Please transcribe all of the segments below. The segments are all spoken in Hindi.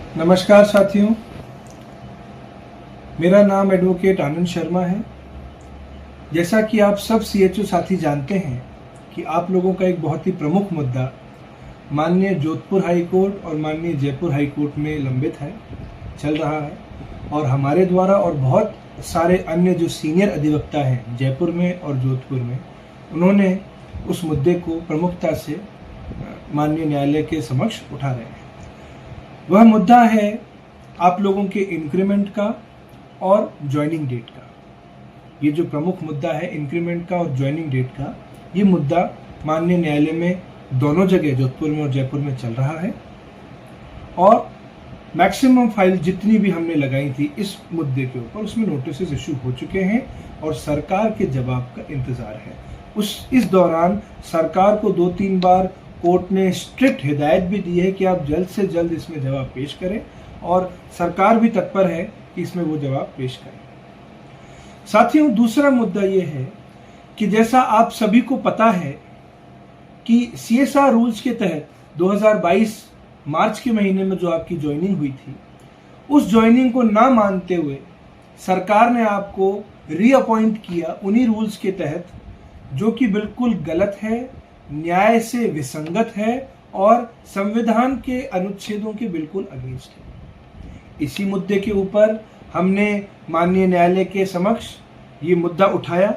नमस्कार साथियों, मेरा नाम एडवोकेट आनंद शर्मा है। जैसा कि आप सब सीएचओ साथी जानते हैं कि आप लोगों का एक बहुत ही प्रमुख मुद्दा माननीय जोधपुर हाई कोर्ट और माननीय जयपुर हाई कोर्ट में लंबित है, चल रहा है। और हमारे द्वारा और बहुत सारे अन्य जो सीनियर अधिवक्ता हैं जयपुर में और जोधपुर में, उन्होंने उस मुद्दे को प्रमुखता से माननीय न्यायालय के समक्ष उठा रहे हैं। वह मुद्दा है आप लोगों के इंक्रीमेंट का और ज्वाइनिंग डेट का। ये जो प्रमुख मुद्दा है इंक्रीमेंट का और ज्वाइनिंग डेट का, ये मुद्दा माननीय न्यायालय में दोनों जगह जोधपुर में और जयपुर में चल रहा है। और मैक्सिमम फाइल जितनी भी हमने लगाई थी इस मुद्दे के ऊपर, उसमें नोटिस इशू हो चुके हैं और सरकार के जवाब का इंतजार है। इस दौरान सरकार को 2-3 बार कोर्ट ने स्ट्रिक्ट हिदायत भी दी है कि आप जल्द से जल्द इसमें जवाब पेश करें, और सरकार भी तत्पर है कि इसमें वो जवाब पेश करें। साथियों, दूसरा मुद्दा ये है कि जैसा आप सभी को पता है कि CSR रूल्स के तहत 2022 मार्च के महीने में जो आपकी ज्वाइनिंग हुई थी, उस ज्वाइनिंग को ना मानते हुए सरकार ने आपको रीअपॉइंट किया उन्हीं रूल्स के तहत, जो कि बिल्कुल गलत है, न्याय से विसंगत है और संविधान के अनुच्छेदों के बिल्कुल अगेंस्ट है। इसी मुद्दे के ऊपर हमने माननीय न्यायालय के समक्ष ये मुद्दा उठाया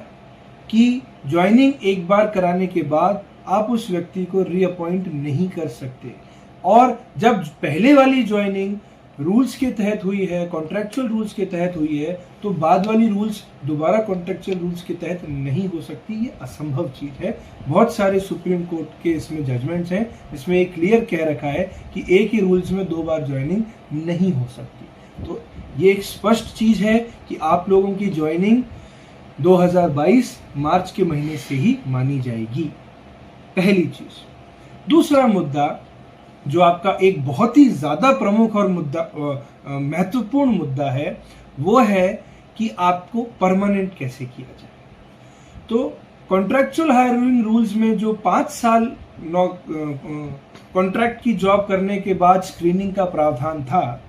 कि ज्वाइनिंग एक बार कराने के बाद आप उस व्यक्ति को रीअपॉइंट नहीं कर सकते, और जब पहले वाली ज्वाइनिंग रूल्स के तहत हुई है, कॉन्ट्रैक्चुअल रूल्स के तहत हुई है, तो बाद वाली रूल्स दोबारा कॉन्ट्रैक्चुअल रूल्स के तहत नहीं हो सकती। ये असंभव चीज है। बहुत सारे सुप्रीम कोर्ट के इसमें जजमेंट्स हैं, इसमें एक क्लियर कह रखा है कि एक ही रूल्स में 2 बार ज्वाइनिंग नहीं हो सकती। तो ये एक स्पष्ट चीज है कि आप लोगों की ज्वाइनिंग 2022 मार्च के महीने से ही मानी जाएगी, पहली चीज। दूसरा मुद्दा जो आपका एक बहुत ही ज्यादा प्रमुख और महत्वपूर्ण मुद्दा है, वो है कि आपको परमानेंट कैसे किया जाए। तो कॉन्ट्रैक्चुअल हायरिंग रूल्स में जो 5 साल कॉन्ट्रैक्ट की जॉब करने के बाद स्क्रीनिंग का प्रावधान था,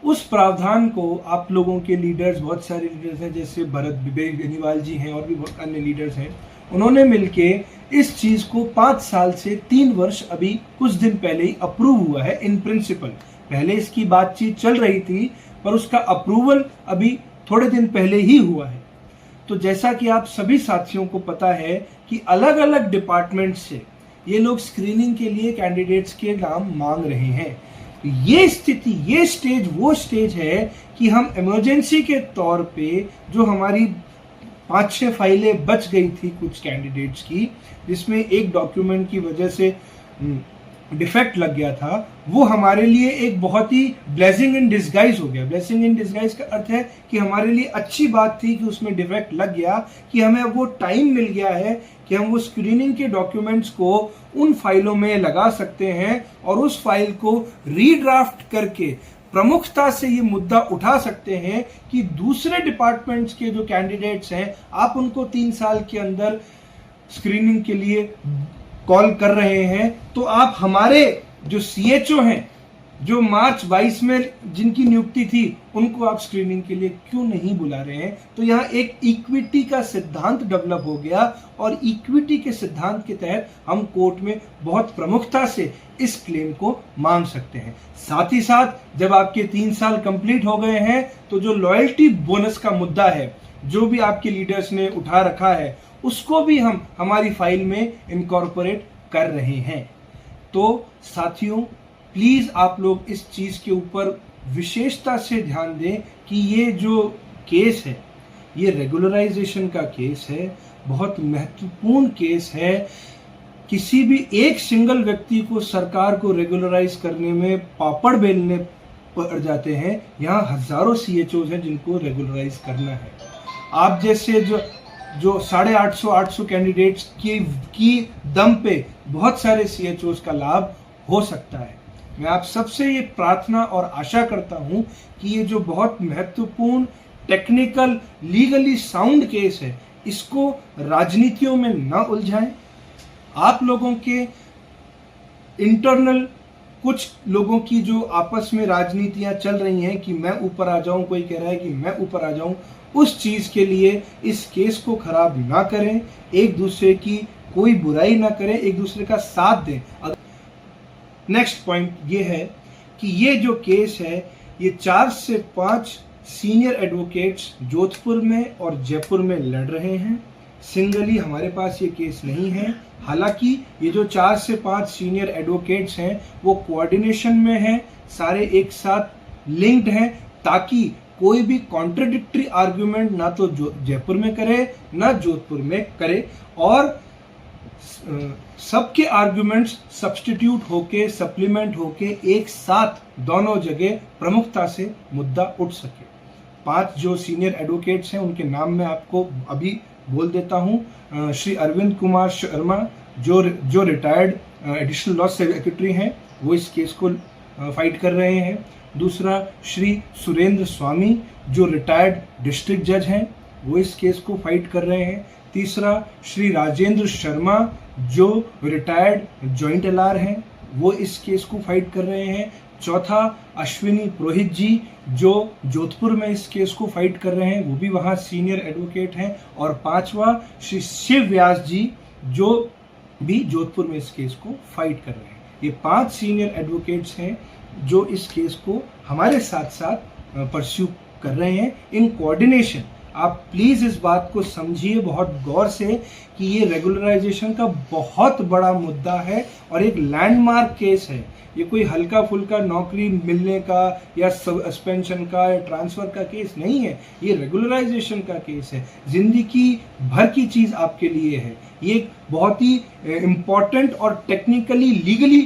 उस प्रावधान को आप लोगों के लीडर्स, बहुत सारे लीडर्स हैं जैसे भरत बेनीवाल जी हैं और भी बहुत अन्य लीडर्स हैं, उन्होंने मिलके इस चीज को 5 साल से 3 वर्ष अभी कुछ दिन पहले ही अप्रूव हुआ है इन प्रिंसिपल। पहले इसकी बातचीत चल रही थी, पर उसका अप्रूवल अभी थोड़े दिन पहले ही हुआ है। तो जैसा कि आप सभी साथियों को पता है कि अलग अलग डिपार्टमेंट से ये लोग स्क्रीनिंग के लिए कैंडिडेट्स के नाम मांग रहे हैं। ये स्थिति, ये स्टेज वो स्टेज है कि हम इमरजेंसी के तौर पे जो हमारी 5-6 फाइलें बच गई थी कुछ कैंडिडेट्स की, जिसमें एक डॉक्यूमेंट की वजह से डिफेक्ट लग गया था, वो हमारे लिए एक बहुत ही ब्लेसिंग इन डिस्गाइज हो गया। ब्लेसिंग इन डिस्गाइज का अर्थ है कि हमारे लिए अच्छी बात थी कि उसमें डिफेक्ट लग गया, कि हमें वो टाइम मिल गया है कि हम वो स्क्रीनिंग के डॉक्यूमेंट्स को उन फाइलों में लगा सकते हैं और उस फाइल को रीड्राफ्ट करके प्रमुखता से ये मुद्दा उठा सकते हैं कि दूसरे डिपार्टमेंट्स के जो कैंडिडेट्स हैं, आप उनको 3 साल के अंदर स्क्रीनिंग के लिए कॉल कर रहे हैं, तो आप हमारे जो CHO हैं, जो मार्च 22 में जिनकी नियुक्ति थी, उनको आप स्क्रीनिंग के लिए क्यों नहीं बुला रहे हैं। तो यहाँ एक इक्विटी का सिद्धांत डेवलप हो गया, और इक्विटी के सिद्धांत के तहत हम कोर्ट में बहुत प्रमुखता से इस क्लेम को मांग सकते हैं। साथ ही साथ जब आपके 3 साल कंप्लीट हो गए हैं, तो जो लॉयल्टी बोनस का मुद्दा है, जो भी आपके लीडर्स ने उठा रखा है, उसको भी हम हमारी फाइल में इनकॉर्पोरेट कर रहे हैं। तो साथियों, प्लीज आप लोग इस चीज के ऊपर विशेषता से ध्यान दें कि ये जो केस है, ये रेगुलराइजेशन का केस है, बहुत महत्वपूर्ण केस है। किसी भी एक सिंगल व्यक्ति को सरकार को रेगुलराइज करने में पापड़ बेलने पड़ जाते हैं। यहाँ हजारों CHOs हैं जिनको रेगुलराइज करना है। आप जैसे जो 850 कैंडिडेट्स की दम पे बहुत सारे CHOs का लाभ हो सकता है। मैं आप सबसे ये प्रार्थना और आशा करता हूं कि ये जो बहुत महत्वपूर्ण टेक्निकल लीगली साउंड केस है, इसको राजनीतियों में न उलझाएं। आप लोगों के इंटरनल कुछ लोगों की जो आपस में राजनीतियां चल रही हैं कि मैं ऊपर आ जाऊं, कोई कह रहा है कि मैं ऊपर आ जाऊं, उस चीज के लिए इस केस को खराब ना करें, एक दूसरे की कोई बुराई ना करें, एक दूसरे का साथ दें। नेक्स्ट पॉइंट ये है कि ये जो केस है ये 4 से 5 सीनियर एडवोकेट्स जोधपुर में और जयपुर में लड़ रहे हैं। सिंगली हमारे पास ये केस नहीं है। हालांकि ये जो 4 से 5 सीनियर एडवोकेट्स हैं वो कोऑर्डिनेशन में हैं, सारे एक साथ लिंक्ड हैं, ताकि कोई भी कॉन्ट्रडिक्टरी आर्ग्यूमेंट ना तो जयपुर में करे ना जोधपुर में करे, और सबके आर्ग्यूमेंट्स सब्स्टिट्यूट होके, सप्लीमेंट होके एक साथ दोनों जगह प्रमुखता से मुद्दा उठ सके। 5 जो सीनियर एडवोकेट्स हैं उनके नाम मैं आपको अभी बोल देता हूं। श्री अरविंद कुमार शर्मा जो रिटायर्ड एडिशनल लॉ सेक्रेटरी हैं, वो इस केस को फाइट कर रहे हैं। दूसरा श्री सुरेंद्र स्वामी जो रिटायर्ड डिस्ट्रिक्ट जज हैं, वो इस केस को फाइट कर रहे हैं। तीसरा श्री राजेंद्र शर्मा जो रिटायर्ड जॉइंट एलआर हैं, वो इस केस को फाइट कर रहे हैं। चौथा अश्विनी पुरोहित जी जो जोधपुर में इस केस को फाइट कर रहे हैं, वो भी वहाँ सीनियर एडवोकेट हैं। और पांचवा श्री शिव व्यास जी जो भी जोधपुर में इस केस को फाइट कर रहे हैं। ये 5 सीनियर एडवोकेट्स हैं जो इस केस को हमारे साथ साथ परस्यू कर रहे हैं इन कोऑर्डिनेशन। आप प्लीज इस बात को समझिए बहुत गौर से कि ये रेगुलराइजेशन का बहुत बड़ा मुद्दा है और एक लैंडमार्क केस है। ये कोई हल्का फुल्का नौकरी मिलने का या सस्पेंशन का या ट्रांसफर का केस नहीं है, ये रेगुलराइजेशन का केस है। जिंदगी भर की चीज आपके लिए है। ये बहुत ही इम्पोर्टेंट और टेक्निकली लीगली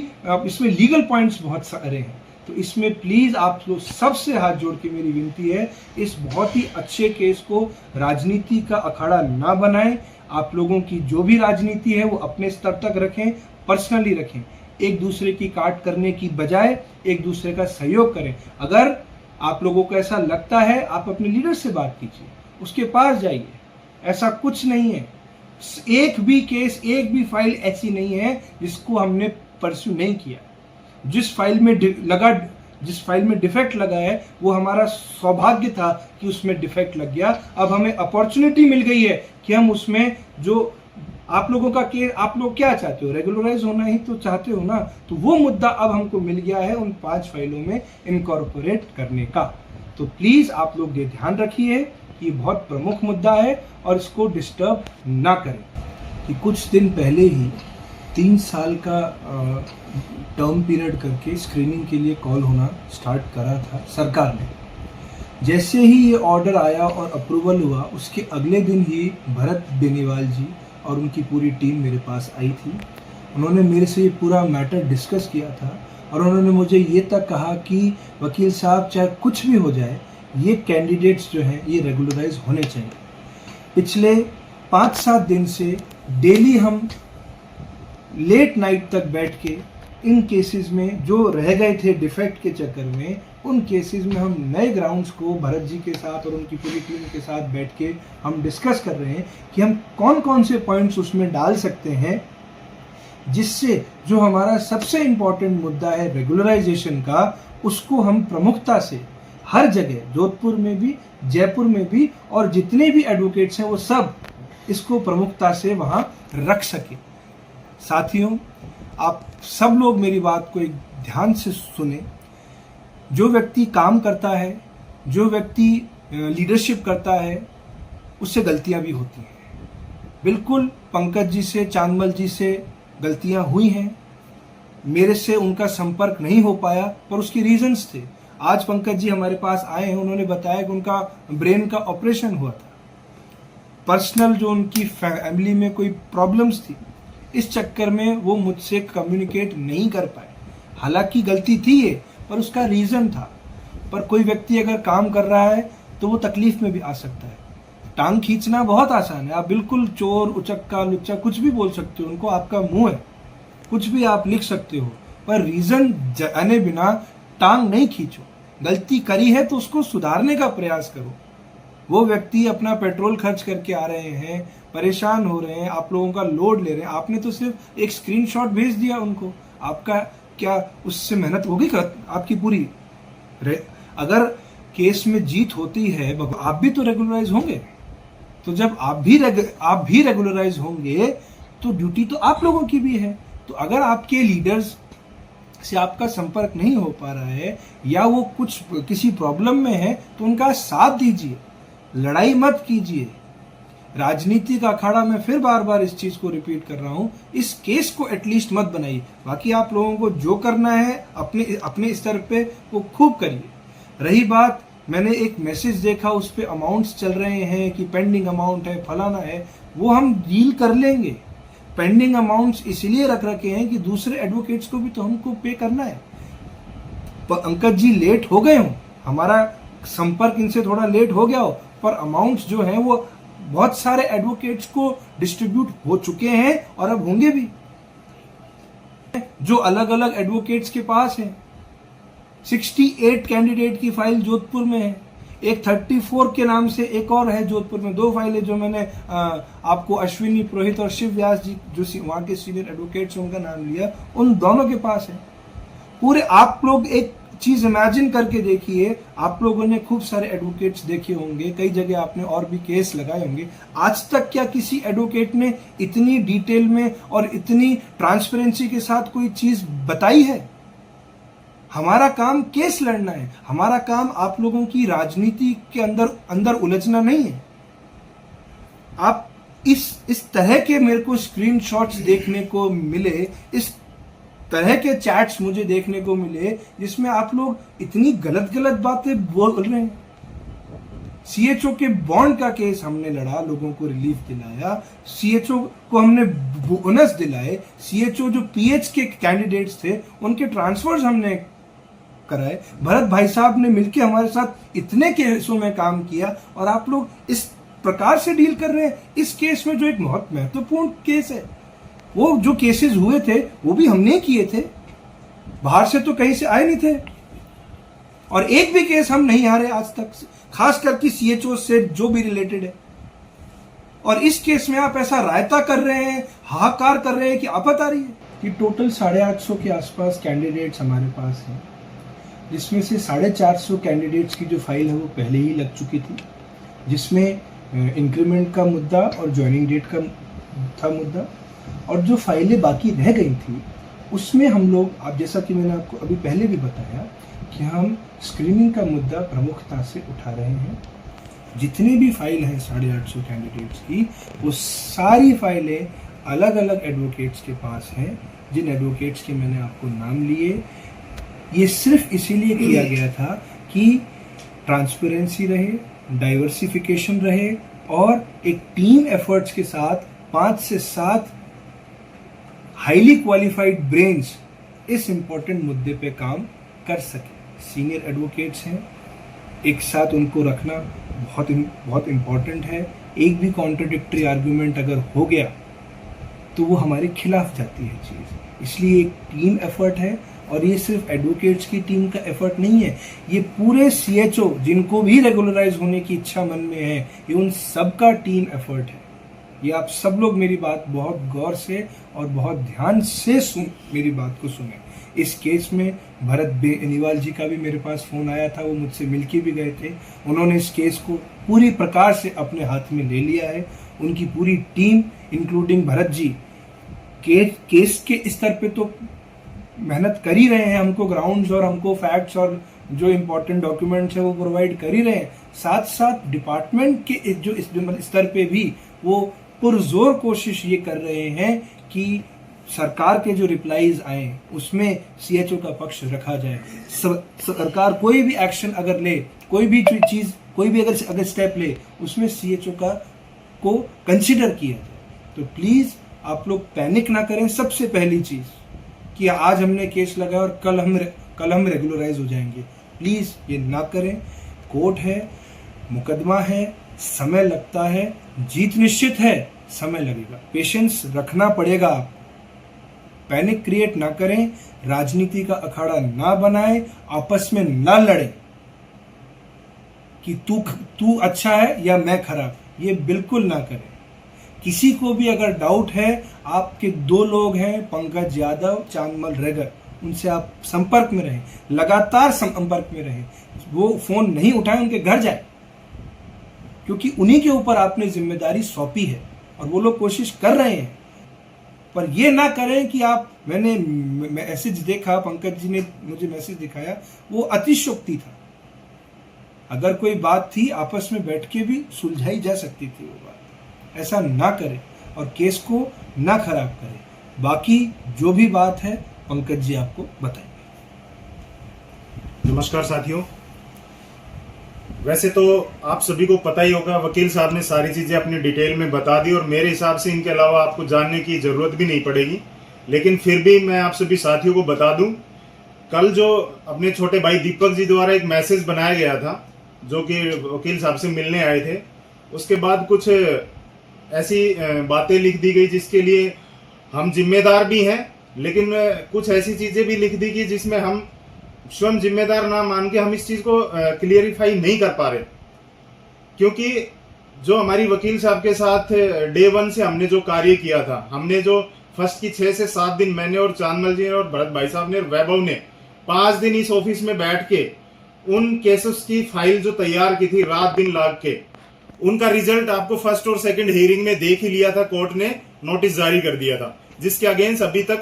इसमें लीगल पॉइंट्स बहुत सारे हैं। तो इसमें प्लीज आप लोग सबसे हाथ जोड़ के मेरी विनती है, इस बहुत ही अच्छे केस को राजनीति का अखाड़ा ना बनाएं। आप लोगों की जो भी राजनीति है वो अपने स्तर तक रखें, पर्सनली रखें। एक दूसरे की काट करने की बजाय एक दूसरे का सहयोग करें। अगर आप लोगों को ऐसा लगता है, आप अपने लीडर से बात कीजिए, उसके पास जाइए। ऐसा कुछ नहीं है, एक भी केस, एक भी फाइल ऐसी नहीं है जिसको हमने परस्यू नहीं किया। जिस फाइल में डिफेक्ट लगा है वो हमारा सौभाग्य था कि उसमें डिफेक्ट लग गया। अब हमें अपॉर्चुनिटी मिल गई है कि हम उसमें जो आप लोगों का केस, आप लोग क्या चाहते हो, रेगुलराइज होना ही तो चाहते हो ना, तो वो मुद्दा अब हमको मिल गया है उन 5 फाइलों में इनकॉर्पोरेट करने का। तो प्लीज आप लोग ये ध्यान रखिए कि बहुत प्रमुख मुद्दा है और इसको डिस्टर्ब ना करें। कि कुछ दिन पहले ही 3 साल का टर्म पीरियड करके स्क्रीनिंग के लिए कॉल होना स्टार्ट करा था सरकार ने। जैसे ही ये ऑर्डर आया और अप्रूवल हुआ, उसके अगले दिन ही भरत बेनीवाल जी और उनकी पूरी टीम मेरे पास आई थी। उन्होंने मेरे से ये पूरा मैटर डिस्कस किया था और उन्होंने मुझे ये तक कहा कि वकील साहब चाहे कुछ भी हो जाए, ये कैंडिडेट्स जो हैं ये रेगुलराइज होने चाहिए। पिछले 5-7 दिन से डेली हम लेट नाइट तक बैठ के इन केसेस में जो रह गए थे डिफेक्ट के चक्कर में, उन केसेस में हम नए ग्राउंड्स को भरत जी के साथ और उनकी पूरी टीम के साथ बैठ के हम डिस्कस कर रहे हैं कि हम कौन कौन से पॉइंट्स उसमें डाल सकते हैं जिससे जो हमारा सबसे इम्पॉर्टेंट मुद्दा है रेगुलराइजेशन का, उसको हम प्रमुखता से हर जगह, जोधपुर में भी, जयपुर में भी, और जितने भी एडवोकेट्स हैं वो सब इसको प्रमुखता से वहाँ रख सके। साथियों, आप सब लोग मेरी बात को एक ध्यान से सुने। जो व्यक्ति काम करता है, जो व्यक्ति लीडरशिप करता है, उससे गलतियां भी होती हैं। बिल्कुल पंकज जी से, चांदमल जी से गलतियां हुई हैं। मेरे से उनका संपर्क नहीं हो पाया, पर उसकी रीजंस थे। आज पंकज जी हमारे पास आए हैं, उन्होंने बताया कि उनका ब्रेन का ऑपरेशन हुआ था। पर्सनल जो उनकी फैमिली में कोई प्रॉब्लम्स थी, इस चक्कर में वो मुझसे कम्युनिकेट नहीं कर पाए। हालांकि गलती थी ये, पर उसका रीज़न था। पर कोई व्यक्ति अगर काम कर रहा है तो वो तकलीफ में भी आ सकता है। टांग खींचना बहुत आसान है, आप बिल्कुल चोर, उचक्का, लुच्चा कुछ भी बोल सकते हो उनको, आपका मुंह है, कुछ भी आप लिख सकते हो, पर रीज़न जाने बिना टांग नहीं खींचो। गलती करी है तो उसको सुधारने का प्रयास करो। वो व्यक्ति अपना पेट्रोल खर्च करके आ रहे हैं, परेशान हो रहे हैं, आप लोगों का लोड ले रहे हैं, आपने तो सिर्फ एक स्क्रीनशॉट भेज दिया उनको, आपका क्या उससे मेहनत होगी आपकी पूरी? अगर केस में जीत होती है, आप भी तो रेगुलराइज होंगे। तो जब आप भी रेगुलराइज होंगे तो ड्यूटी तो आप लोगों की भी है। तो अगर आपके लीडर्स से आपका संपर्क नहीं हो पा रहा है या वो किसी प्रॉब्लम में है, तो उनका साथ दीजिए, लड़ाई मत कीजिए। राजनीति का अखाड़ा, मैं फिर बार बार इस चीज को रिपीट कर रहा हूं, इस केस को एटलीस्ट मत बनाइए। बाकी आप लोगों को जो करना है अपने स्तर पे वो खूब करिए। रही बात, मैंने एक मैसेज देखा, उस पे अमाउंट्स चल रहे हैं कि पेंडिंग अमाउंट है, फलाना है, वो हम डील कर लेंगे। पेंडिंग अमाउंट्स इसलिए रख रखे हैं कि दूसरे एडवोकेट्स को भी तो हमको पे करना है। पंकज जी लेट हो गए हो, हमारा संपर्क इनसे थोड़ा लेट हो गया हो, पर अमाउंट्स जो हैं वो बहुत सारे एडवोकेट्स को डिस्ट्रीब्यूट हो चुके हैं और अब होंगे भी, जो अलग अलग एडवोकेट्स के पास है। 68 कैंडिडेट की फाइल जोधपुर में है, एक 34 के नाम से एक और है जोधपुर में। 2 फाइलें जो मैंने आपको अश्विनी पुरोहित और शिव व्यास जी जो वहां के सीनियर एडवोकेट्स उनका नाम लिया, उन दोनों के पास है पूरे। आप लोग एक चीज इमेजिन करके देखिए, आप लोगों ने खूब सारे एडवोकेट्स देखे होंगे, कई जगह आपने और भी केस लगाए होंगे। आज तक क्या किसी एडवोकेट ने इतनी डिटेल में और इतनी ट्रांसपेरेंसी के साथ कोई चीज बताई है? हमारा काम केस लड़ना है, हमारा काम आप लोगों की राजनीति के अंदर उलझना नहीं है। आप इस तरह के मेरे को स्क्रीनशॉट्स देखने को मिले, इस तरह के चैट्स मुझे देखने को मिले जिसमें आप लोग इतनी गलत गलत बातें बोल रहे हैं। सीएचओ के बॉन्ड का केस हमने लड़ा, लोगों को रिलीफ दिलाया, सीएचओ को हमने बोनस दिलाए, सीएचओ जो पीएच के कैंडिडेट्स थे उनके ट्रांसफर्स हमने कराए। भरत भाई साहब ने मिलकर हमारे साथ इतने केसों में काम किया और आप लोग इस प्रकार से डील कर रहे हैं। इस केस में जो एक बहुत महत्वपूर्ण केस है, वो जो केसेस हुए थे वो भी हमने किए थे, बाहर से तो कहीं से आए नहीं थे, और एक भी केस हम नहीं हारे आज तक, खास करके सीएचओ से जो भी रिलेटेड है। और इस केस में आप ऐसा रायता कर रहे हैं, हाहाकार कर रहे हैं कि आफत आ रही है। कि टोटल 850 के आसपास कैंडिडेट्स हमारे पास हैं, जिसमें से 450 कैंडिडेट्स की जो फाइल है वो पहले ही लग चुकी थी, जिसमें इंक्रीमेंट का मुद्दा और ज्वाइनिंग डेट का था मुद्दा, और जो फाइलें बाकी रह गई थी उसमें हम लोग, आप जैसा कि मैंने आपको अभी पहले भी बताया कि हम स्क्रीनिंग का मुद्दा प्रमुखता से उठा रहे हैं। जितनी भी फाइल हैं 850 कैंडिडेट्स की, वो सारी फाइलें अलग अलग एडवोकेट्स के पास हैं, जिन एडवोकेट्स के मैंने आपको नाम लिए। ये सिर्फ इसीलिए किया गया था कि ट्रांसपेरेंसी रहे, डाइवर्सिफिकेशन रहे, और एक टीम एफर्ट्स के साथ 5 से 7 हाईली क्वालिफाइड ब्रेन्स इस इंपॉर्टेंट मुद्दे पे काम कर सके। सीनियर एडवोकेट्स हैं, एक साथ उनको रखना बहुत इंपॉर्टेंट है। एक भी कॉन्ट्रडिक्टरी आर्ग्यूमेंट अगर हो गया तो वो हमारे खिलाफ जाती है चीज़। इसलिए एक टीम एफर्ट है, और ये सिर्फ एडवोकेट्स की टीम का एफर्ट नहीं है, ये पूरे सीएचओ जिनको भी रेगुलराइज होने की इच्छा मन में है, ये उन सबका टीम एफर्ट है। ये आप सब लोग मेरी बात बहुत गौर से और बहुत ध्यान से मेरी बात को सुने। इस केस में भरत बेनीवाल जी का भी मेरे पास फ़ोन आया था, वो मुझसे मिलके भी गए थे। उन्होंने इस केस को पूरी प्रकार से अपने हाथ में ले लिया है। उनकी पूरी team including Bharat ji case के स्तर पे तो मेहनत कर ही रहे हैं, हमको ग्राउंड्स और हमको फैक्ट्स और जो इम्पोर्टेंट डॉक्यूमेंट्स है वो प्रोवाइड कर ही रहे हैं। साथ साथ डिपार्टमेंट के जो इस स्तर पे भी वो पुरजोर कोशिश ये कर रहे हैं कि सरकार के जो रिप्लाईज आए उसमें सीएचओ का पक्ष रखा जाए। सरकार कोई भी एक्शन अगर ले, कोई भी चीज़, कोई भी अगर स्टेप ले, उसमें सीएचओ को कंसिडर किया जाए। तो प्लीज़ आप लोग पैनिक ना करें। सबसे पहली चीज़ कि आज हमने केस लगाया और कल हम रेगुलराइज हो जाएंगे, प्लीज़ ये ना करें। कोर्ट है, मुकदमा है, समय लगता है, जीत निश्चित है, समय लगेगा, पेशेंस रखना पड़ेगा। आप पैनिक क्रिएट ना करें, राजनीति का अखाड़ा ना बनाएं, आपस में ना लड़ें कि तू अच्छा है या मैं खराब, ये बिल्कुल ना करें। किसी को भी अगर डाउट है, आपके 2 लोग हैं, पंकज यादव, चांदमल रेगर, उनसे आप संपर्क में रहें, लगातार संपर्क में रहें। वो फ़ोन नहीं उठाएं, उनके घर जाए, क्योंकि उन्हीं के ऊपर आपने जिम्मेदारी सौंपी है और वो लोग कोशिश कर रहे हैं। पर ये ना करें कि आप, मैंने मैसेज देखा, पंकज जी ने मुझे मैसेज दिखाया, वो अतिशयोक्ति था। अगर कोई बात थी आपस में बैठ के भी सुलझाई जा सकती थी वो बात। ऐसा ना करें और केस को ना खराब करें। बाकी जो भी बात है पंकज जी आपको बताएंगे। नमस्कार साथियों, वैसे तो आप सभी को पता ही होगा, वकील साहब ने सारी चीजें अपनी डिटेल में बता दी और मेरे हिसाब से इनके अलावा आपको जानने की जरूरत भी नहीं पड़ेगी। लेकिन फिर भी मैं आप सभी साथियों को बता दूं, कल जो अपने छोटे भाई दीपक जी द्वारा एक मैसेज बनाया गया था जो कि वकील साहब से मिलने आए थे, उसके बाद कुछ ऐसी बातें लिख दी गई जिसके लिए हम जिम्मेदार भी हैं, लेकिन कुछ ऐसी चीजें भी लिख दी गई जिसमें हम स्वयं जिम्मेदार ना मान के हम इस चीज को क्लियरिफाई नहीं कर पा रहे। क्योंकि जो हमारी वकील साहब के साथ डे 1 से हमने जो कार्य किया था, हमने जो फर्स्ट की 6 से 7 दिन मैंने और चांदमल जी और भरत भाई साहब ने और वैभव ने 5 दिन इस ऑफिस में बैठ के उन केसेस की फाइल जो तैयार की थी, रात दिन लाग के, उनका रिजल्ट आपको फर्स्ट और सेकंड हियरिंग में देख ही लिया था। कोर्ट ने नोटिस जारी कर दिया था जिसके अगेंस्ट अभी तक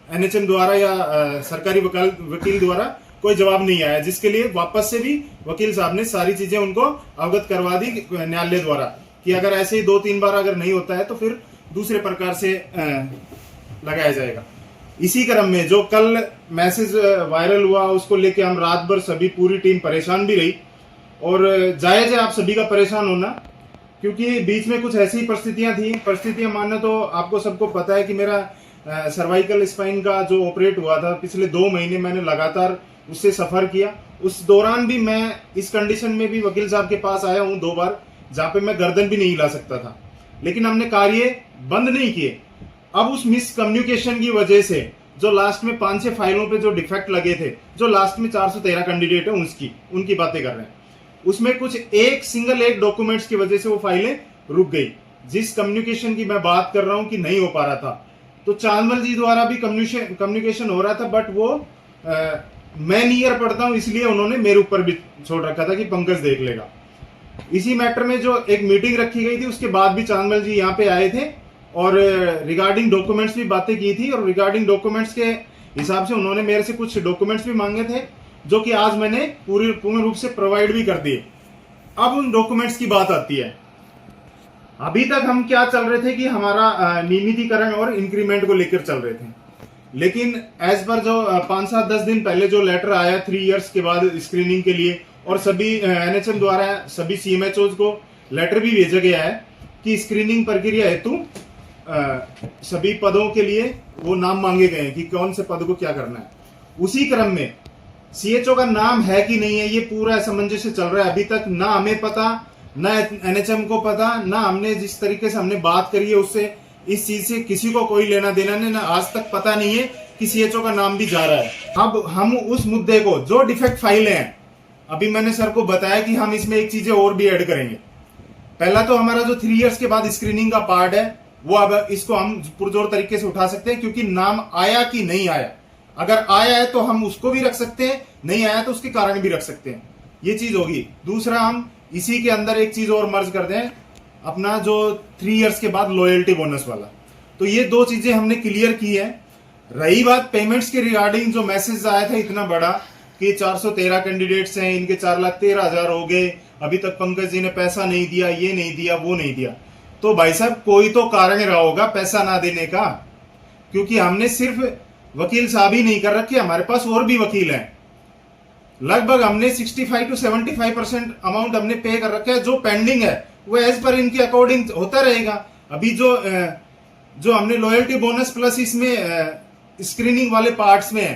एनएचएम द्वारा या सरकारी वकील द्वारा कोई जवाब नहीं आया, जिसके लिए वापस से भी वकील साहब ने सारी चीजें उनको अवगत करवा दी न्यायालय द्वारा कि अगर ऐसे ही 2-3 बार अगर नहीं होता है तो फिर दूसरे प्रकार से लगाया जाएगा। इसी क्रम में जो कल मैसेज वायरल हुआ उसको लेके हम रात भर सभी पूरी टीम परेशान भी रही और जायज है आप सभी का परेशान होना, क्योंकि बीच में कुछ ऐसी परिस्थितियां मानना तो आपको सबको पता है कि मेरा सर्वाइकल स्पाइन का जो ऑपरेट हुआ था पिछले 2 महीने मैंने लगातार उससे सफर किया। उस दौरान भी मैं इस कंडीशन में भी वकील साहब के पास आया हूं 2 बार, जहां पे मैं गर्दन भी नहीं हिला सकता था, लेकिन हमने कार्य बंद नहीं किए। अब उस मिसकम्युनिकेशन की वजह से जो लास्ट में 5-6 फाइलों पे जो डिफेक्ट लगे थे, जो लास्ट में 413 कैंडिडेट है उनकी बातें कर रहे हैं, उसमें कुछ एक डॉक्यूमेंट्स की वजह से वो फाइलें रुक गई। जिस कम्युनिकेशन की मैं बात कर रहा हूं कि नहीं हो पा रहा था, तो चांदमल जी द्वारा भी कम्युनिकेशन हो रहा था, बट वो मैं नियर पढ़ता हूं इसलिए उन्होंने मेरे ऊपर भी छोड़ रखा था कि पंकज देख लेगा। इसी मैटर में जो एक मीटिंग रखी गई थी उसके बाद भी चांदमल जी यहाँ पे आए थे और रिगार्डिंग डॉक्यूमेंट्स भी बातें की थी और रिगार्डिंग डॉक्यूमेंट्स के हिसाब से उन्होंने मेरे से कुछ डॉक्यूमेंट्स भी मांगे थे जो कि आज मैंने पूर्ण रूप से प्रोवाइड भी कर दिए। अब उन डॉक्यूमेंट्स की बात आती है। अभी तक हम क्या चल रहे थे कि हमारा नियमितीकरण और इंक्रीमेंट को लेकर चल रहे थे, लेकिन एज पर जो 5-7-10 दिन पहले जो लेटर आया 3 इयर्स के बाद स्क्रीनिंग के लिए, और सभी एनएचएम द्वारा सभी सीएमएचओ को लेटर भी भेजा गया है कि स्क्रीनिंग प्रक्रिया हेतु सभी पदों के लिए वो नाम मांगे गए हैं कि कौन से पद को क्या करना है। उसी क्रम में सीएचओ का नाम है कि नहीं है, ये पूरा सामंजस्य चल रहा है। अभी तक ना हमें पता, ना एनएचएम को पता, ना हमने जिस तरीके से हमने बात करी है उससे इस चीज से किसी को कोई लेना देना नहीं, ना आज तक पता नहीं है कि सीएचओ का नाम भी जा रहा है। अब हम उस मुद्दे को, जो डिफेक्ट फाइलें हैं, अभी मैंने सर को बताया कि हम इसमें एक चीजें और भी ऐड करेंगे। पहला तो हमारा जो 3 इयर्स के बाद स्क्रीनिंग का पार्ट है वो अब इसको हम पुरजोर तरीके से उठा सकते हैं, क्योंकि नाम आया कि नहीं आया, अगर आया है तो हम उसको भी रख सकते हैं, नहीं आया तो उसके कारण भी रख सकते हैं। ये चीज होगी। दूसरा, हम इसी के अंदर एक चीज और मर्ज करते हैं, अपना जो 3 इयर्स के बाद लॉयल्टी बोनस वाला। तो ये 2 चीजें हमने क्लियर की है। रही बात पेमेंट्स के रिगार्डिंग, जो मैसेज आया था इतना बड़ा कि 413 कैंडिडेट्स हैं, इनके 4,13,000 हो गए, अभी तक पंकज जी ने पैसा नहीं दिया, ये नहीं दिया, वो नहीं दिया। तो भाई साहब कोई तो कारण रहा होगा पैसा ना देने का, क्योंकि हमने सिर्फ वकील साहब ही नहीं कर रखे, हमारे पास और भी वकील हैं। लगभग हमने 65 to 75% अमाउंट हमने पे कर रखा है। जो पेंडिंग है वो एज पर इनके अकॉर्डिंग होता रहेगा। अभी जो हमने लॉयल्टी बोनस प्लस इसमें स्क्रीनिंग वाले पार्ट्स में है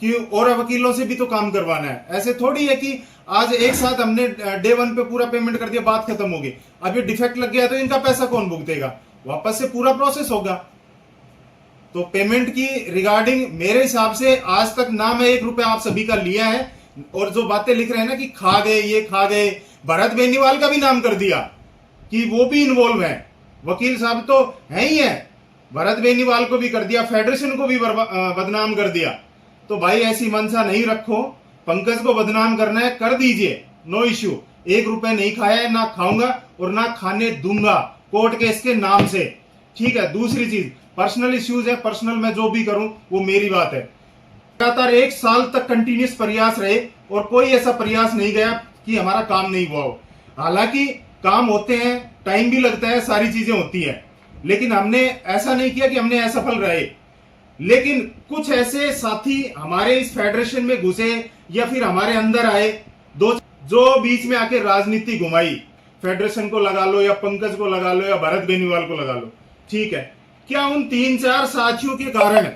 कि और वकीलों से भी तो काम करवाना है। ऐसे थोड़ी है कि आज एक साथ हमने डे 1 पे पूरा पेमेंट कर दिया, बात खत्म होगी। अब ये डिफेक्ट लग गया तो इनका पैसा कौन भुगतेगा? वापस से पूरा प्रोसेस होगा। तो पेमेंट की रिगार्डिंग मेरे हिसाब से आज तक ना मैं 1 रुपया आप सभी का लिया है। और जो बातें लिख रहे हैं ना कि खा गए, ये खा गए, भरत बेनीवाल का भी नाम कर दिया कि वो भी इन्वॉल्व है। वकील साहब तो है ही है, भरत बेनीवाल को भी कर दिया, फेडरेशन को भी बदनाम कर दिया। तो भाई ऐसी मंशा नहीं रखो, पंकज को बदनाम करना है कर दीजिए, नो इश्यू। 1 रुपए नहीं खाया है, ना खाऊंगा और ना खाने दूंगा कोर्ट केस के नाम से, ठीक है। दूसरी चीज, पर्सनल इश्यूज है, पर्सनल मैं जो भी करूं वो मेरी बात है। लगातार 1 साल तक कंटिन्यूस प्रयास रहे और कोई ऐसा प्रयास नहीं गया कि हमारा काम नहीं हुआ हो। हालांकि काम होते हैं, टाइम भी लगता है, सारी चीजें होती है, लेकिन हमने ऐसा नहीं किया कि हमने असफल रहे। लेकिन कुछ ऐसे साथी हमारे इस फेडरेशन में घुसे या फिर हमारे अंदर आए, जो बीच में आके राजनीति घुमाई, फेडरेशन को लगा लो या पंकज को लगा लो या भरत बेनीवाल को लगा लो, ठीक है। क्या उन 3-4 साथियों के कारण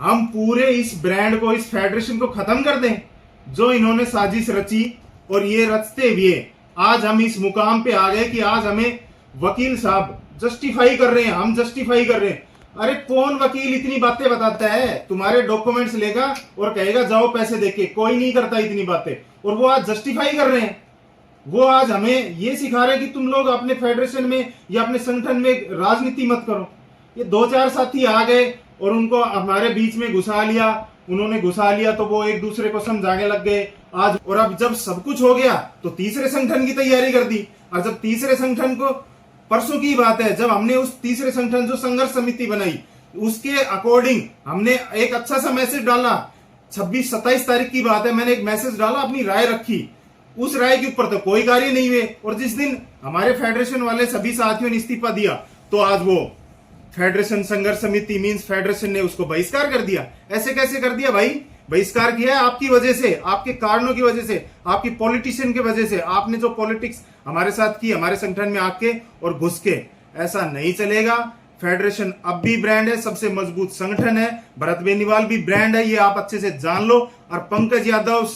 हम पूरे इस ब्रांड को, इस फेडरेशन को खत्म कर दें? जो इन्होंने साजिश रची और ये रचते हुए आज हम इस मुकाम पे आ गए कि आज हमें वकील साहब जस्टिफाई कर रहे हैं, हम जस्टिफाई कर रहे हैं। अरे कौन वकील इतनी बातें बताता है? तुम्हारे डॉक्यूमेंट्स लेगा और कहेगा जाओ पैसे देके, कोई नहीं करता इतनी बातें, और वो आज जस्टिफाई कर रहे हैं। वो आज हमें ये सिखा रहे हैं कि तुम लोग अपने फेडरेशन में या अपने संगठन में राजनीति मत करो। ये 2-4 साथी आ गए और उनको हमारे बीच में घुसा लिया, उन्होंने घुसा लिया तो वो एक दूसरे को समझाने लग गए आज। और अब जब सब कुछ हो गया तो तीसरे संगठन की तैयारी कर दी। और जब तीसरे संगठन को, परसों की बात है, जब हमने उस तीसरे संगठन जो संघर्ष समिति बनाई उसके अकॉर्डिंग हमने एक अच्छा सा मैसेज डाला। 26-27 तारीख की बात है, मैंने एक मैसेज डाला, अपनी राय रखी। उस राय के ऊपर तो कोई कार्य नहीं हुए, और जिस दिन हमारे फेडरेशन वाले सभी साथियों ने इस्तीफा दिया तो आज वो फेडरेशन संघर्ष समिति मींस फेडरेशन ने उसको बहिष्कार कर दिया। ऐसे कैसे कर दिया भाई? बहिष्कार किया है आपकी वजह से, आपके कारणों की वजह से, आपकी पॉलिटिशियन की वजह से। आपने जो पॉलिटिक्स हमारे साथ की, हमारे संगठन में आके और घुस के, ऐसा नहीं चलेगा। फेडरेशन अब भी ब्रांड है, सबसे मजबूत संगठन है, भरत बेनीवाल भी ब्रांड है, ये आप अच्छे से जान लो। और पंकज यादव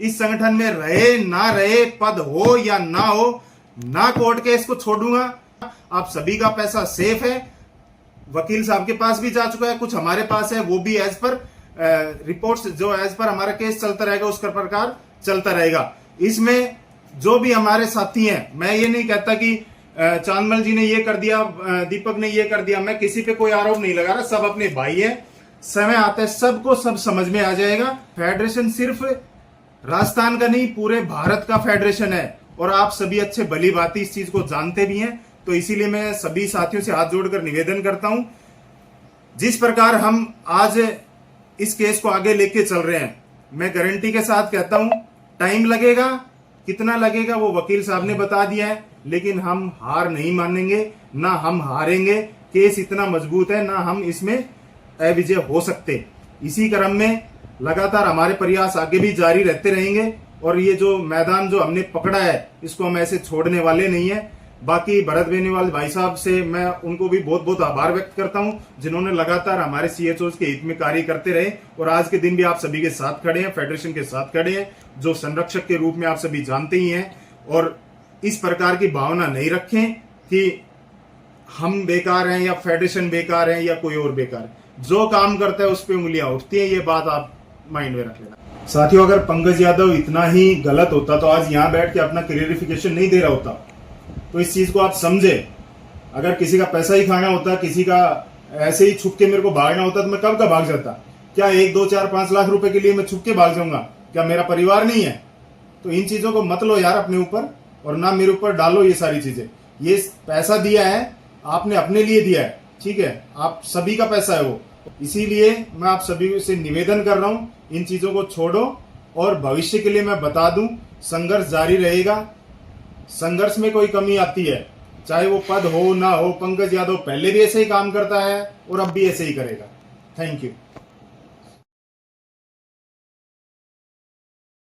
इस संगठन में रहे ना रहे, पद हो या ना हो, ना कोर्ट केस को छोड़ूंगा। आप सभी का पैसा सेफ है, वकील साहब के पास भी जा चुका है, कुछ हमारे पास है, वो भी एज पर रिपोर्ट्स, जो एज पर हमारा केस चलता रहेगा उसका प्रकार चलता रहेगा। इसमें जो भी हमारे साथी हैं, मैं ये नहीं कहता कि चांदमल जी ने ये कर दिया, दीपक ने ये कर दिया, मैं किसी पे कोई आरोप नहीं लगा रहा, सब अपने भाई हैं। समय आता है सबको सब समझ में आ जाएगा। फेडरेशन सिर्फ राजस्थान का नहीं, पूरे भारत का फेडरेशन है, और आप सभी अच्छे भली भांति इस चीज को जानते भी हैं। तो इसीलिए मैं सभी साथियों से हाथ जोड़कर निवेदन करता हूं, जिस प्रकार हम आज इस केस को आगे लेके चल रहे हैं, मैं गारंटी के साथ कहता हूं टाइम लगेगा, कितना लगेगा वो वकील साहब ने बता दिया है, लेकिन हम हार नहीं मानेंगे, ना हम हारेंगे। केस इतना मजबूत है, ना हम इसमें अविजय हो सकते। इसी क्रम में लगातार हमारे प्रयास आगे भी जारी रहते रहेंगे, और ये जो मैदान जो हमने पकड़ा है इसको हम ऐसे छोड़ने वाले नहीं है। बाकी भरत बेनीवाल भाई साहब से मैं उनको भी बहुत बहुत आभार व्यक्त करता हूं, जिन्होंने लगातार हमारे CHOs के हित में कार्य करते रहे, और आज के दिन भी आप सभी के साथ खड़े हैं, फेडरेशन के साथ खड़े हैं, जो संरक्षक के रूप में आप सभी जानते ही हैं। और इस प्रकार की भावना नहीं रखें कि हम बेकार हैं या फेडरेशन बेकार है या कोई और बेकार है। जो काम करता है उस पर उंगलियां उठती है, ये बात आप माइंड में रख लेना। साथियों, अगर पंकज यादव इतना ही गलत होता तो आज यहाँ बैठ के अपना क्लियरिफिकेशन नहीं दे रहा होता। तो इस चीज को आप समझे। अगर किसी का पैसा ही खाना होता, किसी का ऐसे ही छुप के मेरे को भागना होता, तो मैं कब का भाग जाता। क्या 1, 2, 4, 5 लाख रुपए के लिए मैं छुप के भाग जाऊंगा? क्या मेरा परिवार नहीं है? तो इन चीजों को मत लो यार अपने ऊपर, और ना मेरे ऊपर डालो ये सारी चीजें। ये पैसा दिया है आपने, अपने लिए दिया है, ठीक है, आप सभी का पैसा है वो। इसीलिए मैं आप सभी से निवेदन कर रहा हूं, इन चीजों को छोड़ो। और भविष्य के लिए मैं बता दूं, संघर्ष जारी रहेगा। संघर्ष में कोई कमी आती है, चाहे वो पद हो ना हो, पंकज यादव पहले भी ऐसे ही काम करता है और अब भी ऐसे ही करेगा। Thank you.